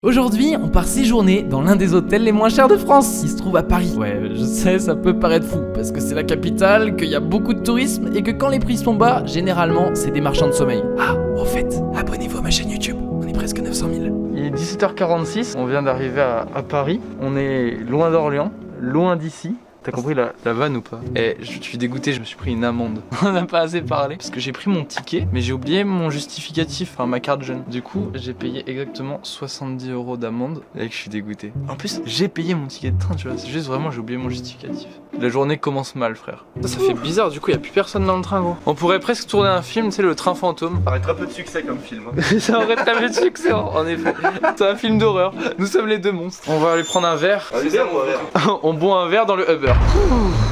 Aujourd'hui, on part séjourner dans l'un des hôtels les moins chers de France. Il se trouve à Paris. Ouais, je sais, ça peut paraître fou, parce que c'est la capitale, qu'il y a beaucoup de tourisme, et que quand les prix sont bas, généralement, c'est des marchands de sommeil. Ah, au fait, abonnez-vous à ma chaîne YouTube, on est presque 900 000. Il est 17h46, on vient d'arriver à Paris. On est loin d'Orléans, loin d'ici. T'as compris la vanne ou pas? Eh, je suis dégoûté, je me suis pris une amende. On n'a pas assez parlé parce que j'ai pris mon ticket, mais j'ai oublié mon justificatif, enfin ma carte jeune. Du coup, j'ai payé exactement 70 € d'amende et que je suis dégoûté. En plus, j'ai payé mon ticket de train, tu vois. C'est juste vraiment, j'ai oublié mon justificatif. La journée commence mal, frère. Ça fait bizarre, du coup, il n'y a plus personne dans le train, gros. On pourrait presque tourner un film, tu sais, le train fantôme. Ça aurait très peu de succès comme film. Ça aurait très peu de succès, en effet. C'est un film d'horreur. Nous sommes les deux monstres. On va aller prendre un verre. Allez, viens, mon verre. On boit un verre dans le Uber.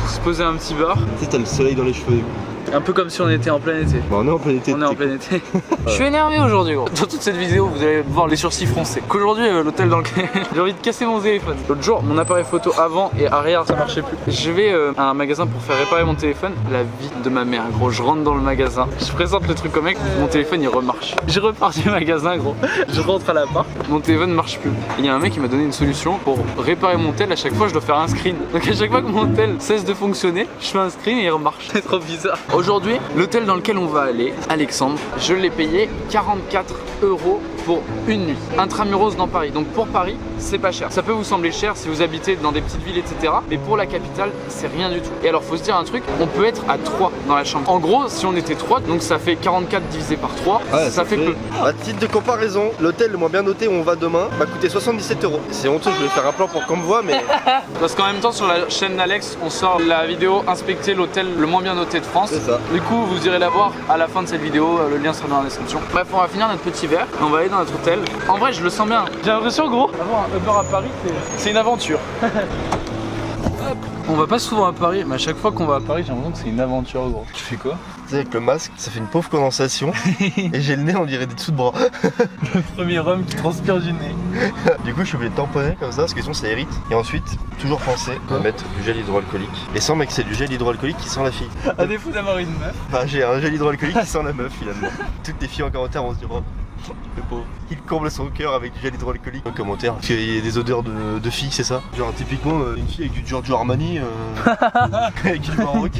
Se poser un petit bar. Tu sais, t'as le soleil dans les cheveux. Un peu comme si on était en plein été. Bon, on est en plein été. On est en plein été. Je suis énervé aujourd'hui, gros. Dans toute cette vidéo, vous allez voir les sourcils froncés. Qu'aujourd'hui, l'hôtel dans lequel j'ai envie de casser mon téléphone. L'autre jour, mon appareil photo avant et arrière, ça marchait plus. Je vais à un magasin pour faire réparer mon téléphone. La vie de ma mère, gros. Je rentre dans le magasin. Je présente le truc au mec. Mon téléphone, il remarche. Je repars du magasin, gros. Je rentre à l'appart. Mon téléphone ne marche plus. Il y a un mec qui m'a donné une solution pour réparer mon tel. À chaque fois, je dois faire un screen. Donc à chaque fois que mon tel cesse de fonctionner, je fais un screen et il remarche. C'est trop bizarre. Aujourd'hui, l'hôtel dans lequel on va aller, Alexandre, je l'ai payé 44 € pour une nuit, intramuros dans Paris. Donc pour Paris, c'est pas cher. Ça peut vous sembler cher si vous habitez dans des petites villes, etc. Mais pour la capitale, c'est rien du tout. Et alors, faut se dire un truc, on peut être à 3 dans la chambre. En gros, si on était 3, donc ça fait 44 divisé par 3, Ouais, ça fait peu. À titre de comparaison, l'hôtel le moins bien noté où on va demain m'a coûté 77 €. C'est honteux, je voulais faire un plan pour qu'on me voit, mais Parce qu'en même temps, sur la chaîne d'Alex, on sort la vidéo inspecter l'hôtel le moins bien noté de France. c'est ça. Du coup, vous irez la voir à la fin de cette vidéo, le lien sera dans la description. Bref, on va finir notre petit verre et on va aller dans notre hôtel. En vrai, je le sens bien. J'ai l'impression, gros, avoir un Uber à Paris, c'est une aventure. On va pas souvent à Paris, mais à chaque fois qu'on va à Paris, j'ai l'impression que c'est une aventure, gros. Tu fais quoi? Tu sais, avec le masque, ça fait une pauvre condensation. Et j'ai le nez, on dirait des dessous de bras. Le premier homme qui transpire du nez. Du coup, je suis obligé de tamponner comme ça, parce que sinon ça hérite. Et ensuite, toujours penser à mettre du gel hydroalcoolique. Et sans mec, c'est du gel hydroalcoolique qui sent la fille. À défaut d'avoir une meuf. Enfin, j'ai un gel hydroalcoolique qui sent la meuf finalement. Toutes les filles en commentaire vont se dire, oh, le pauvre. Il comble son cœur avec du gel hydroalcoolique en commentaire. Parce qu'il y a des odeurs de filles, c'est ça? Genre, typiquement, une fille avec du Giorgio Armani, avec du Maroc,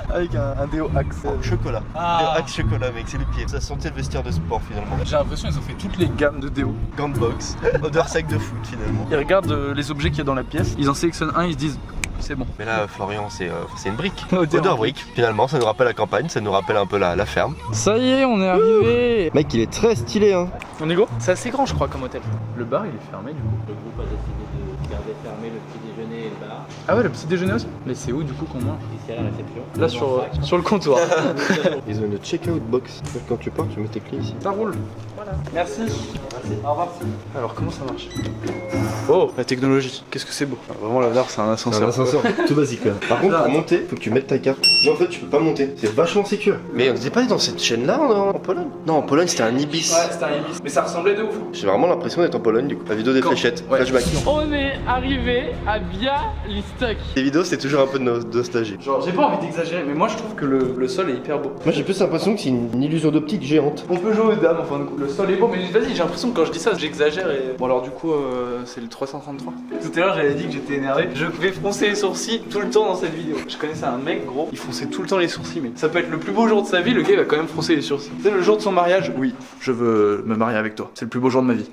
avec un déo Axe chocolat. Ah. Déo Axe chocolat, mec, c'est le pire. Ça sentait le vestiaire de sport finalement. J'ai l'impression qu'ils ont fait toutes les gammes de déo. Gant de boxe, odeur sac de foot finalement. Ils regardent les objets qu'il y a dans la pièce, ils en sélectionnent un, ils se disent c'est bon. Mais là, Florian, c'est une brique. Odeur Odeur brique. Finalement, ça nous rappelle la campagne, ça nous rappelle un peu la ferme. Ça y est, on est arrivé. Mec, il est très stylé, hein. On est go? C'est assez grand, je crois, comme hôtel. Le bar, il est fermé du coup. Le groupe a décidé de garder fermé le petit déjeuner et le bar. Ah ouais, le petit déjeuner aussi? Mais c'est où du coup qu'on mange? Ici à la réception. Là sur le comptoir. Ils ont une check-out box. Quand tu pars, tu mets tes clés ici. Ça roule. Voilà. Merci. Au revoir. Alors comment ça marche? Oh, la technologie. Qu'est-ce que c'est beau. Ah, vraiment, l'avenir, c'est un C'est un ascenseur. ascenseur, tout basique là. Par contre, pour monter, faut que tu mettes ta carte. Sinon, en fait, tu peux pas monter. C'est vachement sécure. Mais on n'était pas dans cette chaîne-là en Pologne? Non, en Pologne, c'était un Ibis. Ouais, c'était un Ibis. Mais ça ressemblait de ouf. J'ai vraiment l'impression d'être en Pologne du coup. La vidéo des Quand fléchettes, Ouais. flashback. On est arrivé à Białystok. Les vidéos, c'est toujours un peu de nostalgie. Genre, j'ai pas envie d'exagérer, mais moi je trouve que le sol est hyper beau. Moi, j'ai plus l'impression que c'est une illusion d'optique géante. On peut jouer aux dames, enfin le sol est beau, mais vas-y, j'ai l'impression que quand je dis ça, j'exagère et... Bon alors du coup, c'est le 333. Tout à l'heure, j'avais dit que j'étais énervé. Je vais froncer les sourcils tout le temps dans cette vidéo. Je connaissais un mec, gros, il fronçait tout le temps les sourcils, mais ça peut être le plus beau jour de sa vie, le gars il va quand même froncer les sourcils. C'est le jour de son mariage, oui, je veux me marier avec toi. C'est le plus beau jour de ma vie.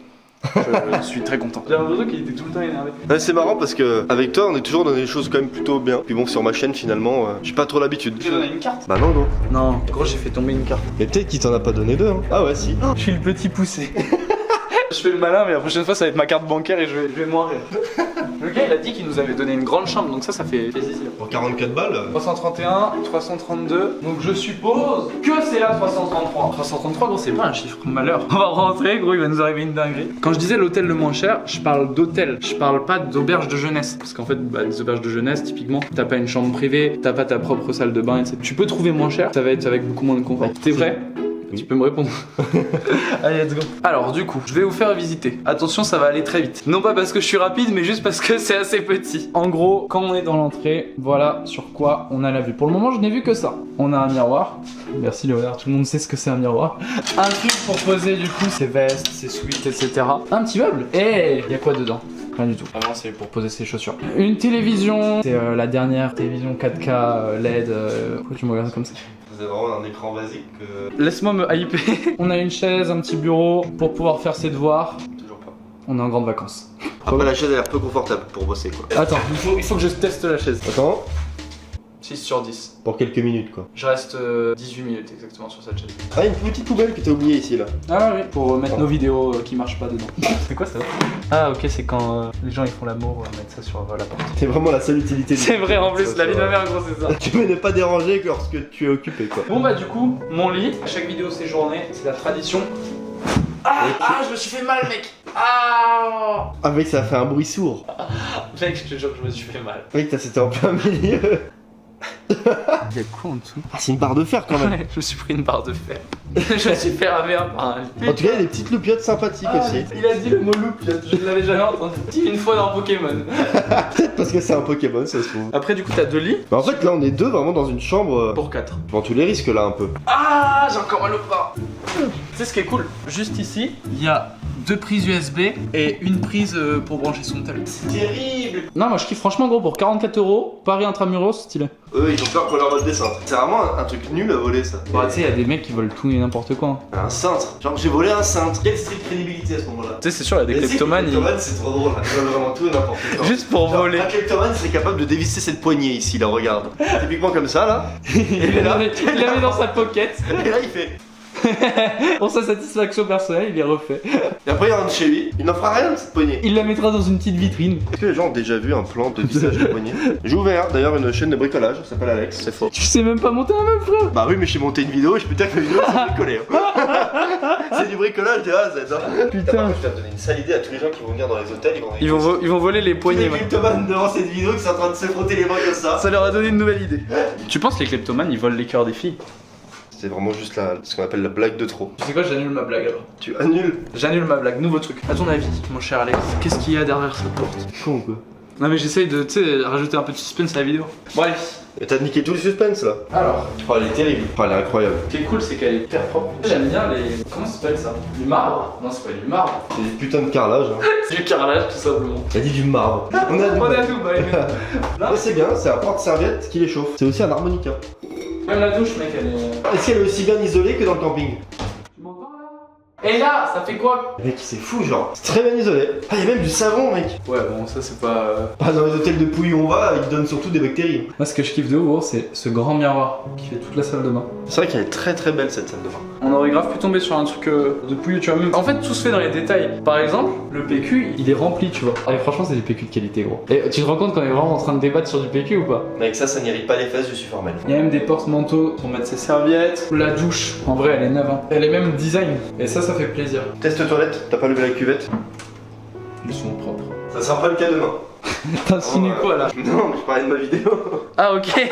Je suis très content. J'ai l'impression qu'il était tout le temps énervé. Ouais, c'est marrant parce que avec toi, on est toujours dans des choses quand même plutôt bien. Puis bon, sur ma chaîne, finalement, j'ai pas trop l'habitude. Tu donné une carte? Bah non, gros. Non, gros, j'ai fait tomber une carte. Mais peut-être qu'il t'en a pas donné deux, hein. Ah ouais, si. Je suis le petit poussé. Je fais le malin, mais la prochaine fois ça va être ma carte bancaire et je vais moins rire. Le gars il a dit qu'il nous avait donné une grande chambre, donc ça fait plaisir. Pour 44 balles. 331, 332, donc je suppose que c'est là 333. 333 gros c'est pas un chiffre, malheur. On va rentrer gros, il va nous arriver une dinguerie. Quand je disais l'hôtel le moins cher, je parle d'hôtel, je parle pas d'auberge de jeunesse. Parce qu'en fait des auberges de jeunesse typiquement, t'as pas une chambre privée, t'as pas ta propre salle de bain, etc. Tu peux trouver moins cher, ça va être avec beaucoup moins de confort. T'es vrai? Tu peux me répondre. Allez, let's go. Alors, du coup, je vais vous faire visiter. Attention, ça va aller très vite. Non pas parce que je suis rapide, mais juste parce que c'est assez petit. En gros, quand on est dans l'entrée, voilà sur quoi on a la vue. Pour le moment, je n'ai vu que ça. On a un miroir. Merci Léonard, tout le monde sait ce que c'est un miroir. Un truc pour poser, du coup, ses vestes, ses suites, etc. Un petit meuble. Et il y a quoi dedans? Rien du tout. Vraiment, c'est pour poser ses chaussures. Une télévision. C'est la dernière télévision 4K LED. Pourquoi tu me regardes comme ça? Vous avez vraiment un écran basique que... Laisse-moi me hyper. On a une chaise, un petit bureau pour pouvoir faire ses devoirs. Toujours pas. On est en grande vacances. Après la chaise a l'air peu confortable pour bosser quoi. Attends, il faut que je teste la chaise. Attends, 6 sur 10. pour quelques minutes quoi. Je reste 18 minutes exactement sur cette chaise. Ah, une petite poubelle que t'as oubliée ici là. Ah oui, pour mettre nos vidéos qui marchent pas dedans. C'est quoi ça? Ah ok, c'est quand les gens ils font l'amour, mettre ça sur la porte. C'est vraiment la seule utilité. C'est vrai en plus, la vie de ma mère en gros c'est ça. Tu peux ne pas déranger lorsque tu es occupé quoi. Bon bah du coup, mon lit, à chaque vidéo c'est journée, c'est la tradition. Ah, je me suis fait mal mec. Ah Ah mec, ça a fait un bruit sourd. mec, je te jure que je me suis fait mal. Mec, c'était en plein milieu. Il y a quoi en dessous? Ah, c'est une barre de fer quand même. Ouais, je me suis pris une barre de fer. Je me suis fait ramer par un lit. En tout cas, il y a des petites loupiottes sympathiques aussi. Il a dit le mot loupiote, je ne l'avais jamais entendu. Dis une fois dans Pokémon. Peut-être parce que c'est un Pokémon, ça se trouve. Après du coup t'as 2 lits. Bah en fait, là, on est deux vraiment dans une chambre. Pour 4. Je prends tous les risques là un peu. Ah, j'ai encore mal au bras. Tu sais ce qui est cool? Juste ici, il y a 2 prises USB et une prise pour brancher son tel. C'est terrible. Non, moi je kiffe franchement gros pour 44 €. Paris Intramuros, stylé. Eux, ils ont peur pour leur mode descente. C'est vraiment un truc nul à voler ça. Bah, tu sais, il y a des mecs qui veulent tout et n'importe quoi. Un cintre. Genre, j'ai volé un cintre. Quelle stricte crédibilité à ce moment-là. Tu sais, c'est sûr, il y a des Mais kleptomanes. Les kleptomanes, c'est trop drôle. Ils veulent vraiment tout et n'importe quoi. Juste pour Genre, voler. un kleptomane serait capable de dévisser cette poignée ici, là, regarde. Typiquement comme ça, là. Il la met dans sa pocket. Et là, il fait. Pour sa satisfaction personnelle, il est refait. Et après, il rentre chez lui. Il n'en fera rien de cette poignée. Il la mettra dans une petite vitrine. Est-ce que les gens ont déjà vu un plan de vissage de poignée? J'ai ouvert d'ailleurs une chaîne de bricolage, ça s'appelle Alex, c'est faux. Tu sais même pas monter un meuble, frère. Bah oui, mais j'ai monté une vidéo et je peux te dire que la vidéo c'est bricolé. Hein. C'est du bricolage de A à Z. Hein. Putain. Je vais te donner une sale idée à tous les gens qui vont venir dans les hôtels. Ils vont voler les poignées. Les kleptomanes devant cette vidéo qui sont en train de se frotter les mains comme ça. Ça leur a donné une nouvelle idée. Tu penses que les kleptomanes ils volent les cœurs des filles? C'est vraiment juste ce qu'on appelle la blague de trop. Tu sais quoi, j'annule ma blague alors. Tu annules. J'annule ma blague, nouveau truc. À ton avis, mon cher Alex, qu'est-ce qu'il y a derrière cette porte? Con quoi. Non mais j'essaye de, tu sais, rajouter un peu de suspense à la vidéo. Bref. Et t'as niqué tout le suspense là. Alors, Oh, elle est terrible. Oh, elle est incroyable. ce qui est cool, c'est qu'elle est hyper propre. J'aime bien les... Comment ça s'appelle ça? Du marbre? Non, c'est pas du marbre. C'est du putain de carrelage. Hein. C'est du carrelage tout simplement. Elle dit du marbre. On a du On a tout, bah, Ouais, c'est bien, c'est un porte-serviette qui les chauffe. C'est aussi un harmonica. Même la douche, mec, elle est... Est-ce qu'elle est aussi bien isolée que dans le camping? Tu m'entends là? Et là, ça fait quoi? Mec, c'est fou, genre. C'est très bien isolé. Ah, y'a même du savon, mec. Ouais, bon, ça c'est pas... Ah, dans les hôtels de Pouille où on va, ils donnent surtout des bactéries. Moi, ce que je kiffe de ouf, c'est ce grand miroir qui fait toute la salle de bain. C'est vrai qu'elle est très très belle cette salle de bain. On aurait grave pu tomber sur un truc de pouilleux, tu vois. Même... En fait, tout se fait dans les détails. Par exemple, le PQ, il est rempli, tu vois. Et franchement, c'est du PQ de qualité, gros. Et tu te rends compte qu'on est vraiment en train de débattre sur du PQ ou pas? Mec, ça n'irrite pas les fesses, je suis formel. Il y a même des porte-manteaux pour mettre ses serviettes. La douche, en vrai, elle est neuve. Hein. Elle est même design. Et ça fait plaisir. Test toilette, t'as pas levé la cuvette? Ils sont propres. Ça sera pas le cas demain. T'insinues quoi là? Non, mais je parlais de ma vidéo. Ah, ok.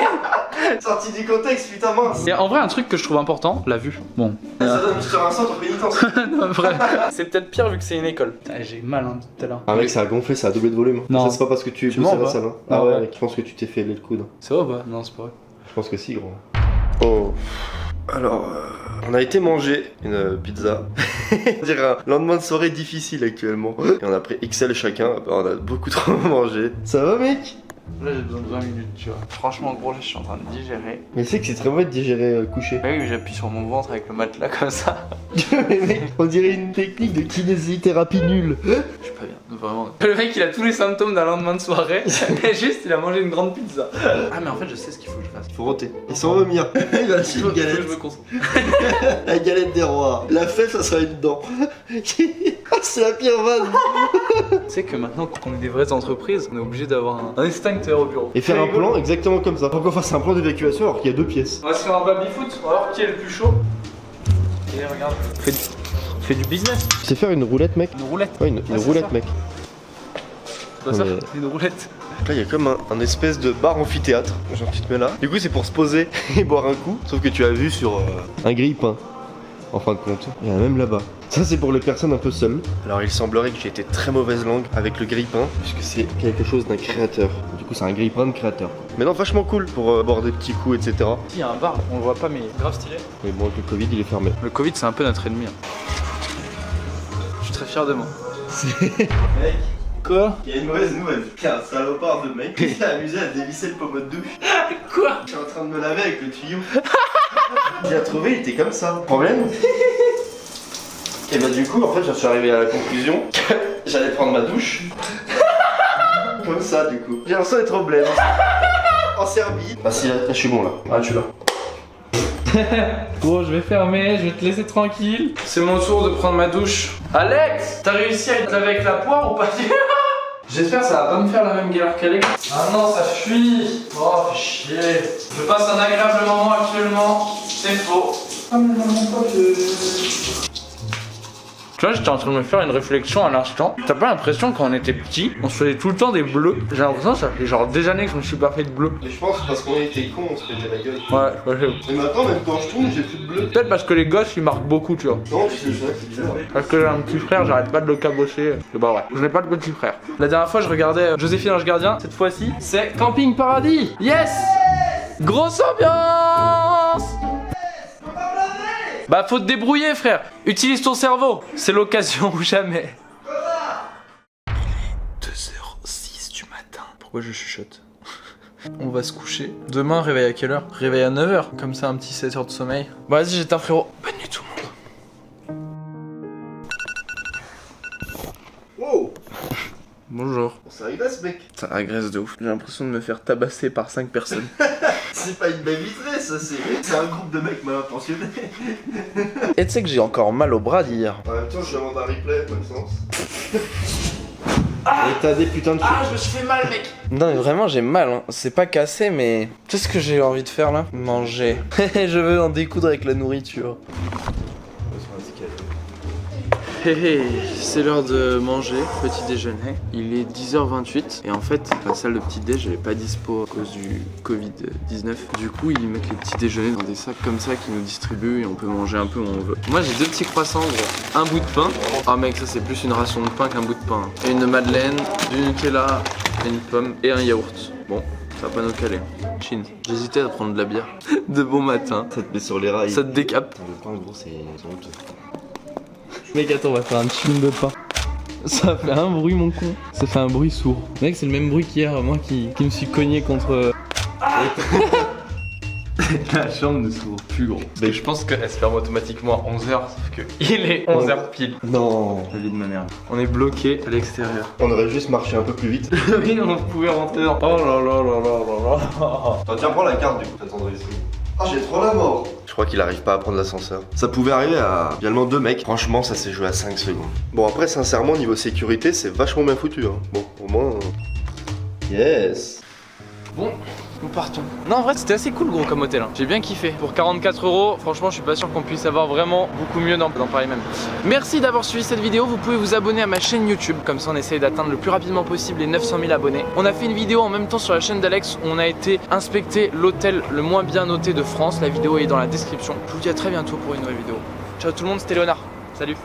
Sorti du contexte, putain mince. Et en vrai, un truc que je trouve important, la vue. Bon. Ça donne sur un centre pénitence. Non, vrai. C'est peut-être pire vu que c'est une école. J'ai mal hein, tout à l'heure. Ah mec, ça a gonflé, ça a doublé de volume. Non. Ça c'est pas parce que tu Tu pousses à mens la pas salle. Hein. Non, Ah ouais, ouais. mec, je pense que tu t'es fait le coude. C'est vrai ou pas? Non, c'est pas vrai. Je pense que si, gros. Oh. Alors, on a été manger une pizza. On dirait un lendemain de soirée difficile actuellement. Et on a pris XL chacun. On a beaucoup trop mangé. Ça va, mec? Là, j'ai besoin de 20 minutes, tu vois. Franchement, gros, là, je suis en train de digérer. Mais c'est que c'est très mauvais de digérer couché. Bah oui, mais j'appuie sur mon ventre avec le matelas comme ça. Mais mec, on dirait une technique de kinésithérapie nulle. Je suis pas bien, vraiment. Le mec, il a tous les symptômes d'un lendemain de soirée. Et juste, il a mangé une grande pizza. Ah, mais en fait, je sais ce qu'il faut que je fasse. Il faut roter. Ils sont vomir. Il va lâcher Faut une que galette. je me concentre. La galette des rois. La fève, ça sera une dent. C'est la pire vanne. Tu sais que maintenant qu'on est des vraies entreprises, on est obligé d'avoir un extincteur au bureau. Et faire un plan exactement comme ça. Faut qu'on fasse un plan d'évacuation alors qu'il y a 2 pièces. On va se faire un baby-foot, on va voir qui est le plus chaud. Et regarde, fais du business. Tu sais faire une roulette, mec? Une roulette. Ouais, une c'est roulette, ça. mec. C'est pas ça, Mais- une roulette. Là, il y a comme un espèce de bar amphithéâtre. Genre, tu te mets là. Du coup, c'est pour se poser et boire un coup. Sauf que tu as vu sur un grille-pain. en fin de compte. Il y en a même là-bas. Ça c'est pour les personnes un peu seules. Alors il semblerait que j'ai été très mauvaise langue avec le grille-pain, puisque c'est quelque chose d'un créateur. Du coup c'est un grille-pain de créateur. Mais non, vachement cool pour boire des petits coups, etc. Il y a un bar, on le voit pas mais grave stylé. Mais bon, avec le Covid il est fermé. Le Covid c'est un peu notre ennemi. Je suis très fier de moi. Mec, Quoi? il y a une mauvaise nouvelle. Il y a un salopard de mec qui s'est amusé à dévisser le pommeau de douche. Quoi? Je suis en train de me laver avec le tuyau. J'ai trouvé, il était comme ça. Problème? Et bah du coup, en fait, j'en suis arrivé à la conclusion que j'allais prendre ma douche. Comme ça, du coup. J'ai l'impression d'être au bled. En Serbie. Ah si, là, je suis bon là. Ah, je suis là. Bon, je vais fermer, je vais te laisser tranquille. C'est mon tour de prendre ma douche. Alex, t'as réussi à te laver avec la poire ou pas? J'espère que ça va pas me faire la même galère qu'Alex. Ah non, ça fuit. Oh, fais chier. Je passe un agréable moment actuellement. C'est faux. Ah mais non, pas que... Tu vois, j'étais en train de me faire une réflexion à l'instant. T'as pas l'impression quand on était petit, on se faisait tout le temps des bleus? J'ai l'impression que ça fait genre des années que je me suis pas fait de bleu. Mais je pense que parce qu'on était cons, on se pétait la gueule. Ouais, Mais maintenant, même quand je tourne, j'ai plus de bleu. peut-être parce que les gosses ils marquent beaucoup, tu vois. Non, tu sais, c'est vrai que c'est bizarre. Parce que j'ai un petit frère, j'arrête pas de le cabosser. Et bah ouais, je n'ai pas de petit frère. La dernière fois, je regardais Joséphine Ange Gardien. Cette fois-ci, c'est Camping Paradis. Yes! Grosse ambiance! Bah faut te débrouiller, frère. Utilise ton cerveau. C'est l'occasion ou jamais. 2h06 du matin. Pourquoi je chuchote? On va se coucher. Demain, réveil à quelle heure? Réveil à 9h. Comme ça, un petit 7 heures de sommeil. Bah vas-y, j'éteins, frérot. Bonne nuit tout le monde. Wow! Bonjour. Ça agresse, mec. Ça agresse de ouf. J'ai l'impression de me faire tabasser par 5 personnes. C'est pas une baie vitrée, ça, c'est un groupe de mecs mal intentionnés. Et tu sais que j'ai encore mal au bras d'hier. En même temps, je demande un replay, bonne sens. Et t'as des putains de Ah, je me suis fait mal, mec. Non mais vraiment j'ai mal, hein. C'est pas cassé mais... Tu sais ce que j'ai envie de faire là? Manger. Je veux en découdre avec la nourriture. Hé hé, c'est l'heure de manger, petit déjeuner. Il est 10h28 et en fait la salle de petit déj elle est pas dispo à cause du Covid-19. Du coup ils mettent les petits déjeuners dans des sacs comme ça qu'ils nous distribuent et on peut manger un peu où on veut. Moi j'ai 2 petits croissants gros, un bout de pain. Ah mec ça c'est plus une ration de pain qu'un bout de pain. Et une madeleine, du Nutella, une pomme et un yaourt. Bon, ça va pas nous caler. Chine. J'hésitais à prendre de la bière. De bon matin. Ça te met sur les rails. Ça te décape. Le pain, gros, c'est honteux. Mec attends on va faire un chine de pain. Ça fait un bruit mon con. Ça fait un bruit sourd. Mec c'est le même bruit qu'hier moi qui me suis cogné contre... La chambre de sourd plus gros. Mais je pense qu'elle se ferme automatiquement à 11h sauf que il est 11h pile. Non. La vie de ma mère. On est bloqué à l'extérieur. On aurait juste marché un peu plus vite. Oui on pouvait rentrer dans... Oh là là là là là là. Attends, tiens, prends la carte du coup, t'attendrais ici. Ah, j'ai trop la mort. Je crois qu'il arrive pas à prendre l'ascenseur. Ça pouvait arriver à finalement 2 mecs. Franchement, ça s'est joué à 5 secondes. Bon, après, sincèrement, niveau sécurité, c'est vachement bien foutu. Hein. Bon, au moins. Yes. Bon, nous partons. Non, en vrai, c'était assez cool, gros, comme hôtel. Hein. J'ai bien kiffé. Pour 44 €, franchement, je suis pas sûr qu'on puisse avoir vraiment beaucoup mieux dans Paris même. Merci d'avoir suivi cette vidéo. Vous pouvez vous abonner à ma chaîne YouTube. Comme ça, on essaye d'atteindre le plus rapidement possible les 900 000 abonnés. On a fait une vidéo en même temps sur la chaîne d'Alex où on a été inspecter l'hôtel le moins bien noté de France. La vidéo est dans la description. Je vous dis à très bientôt pour une nouvelle vidéo. Ciao tout le monde, c'était Léonard. Salut.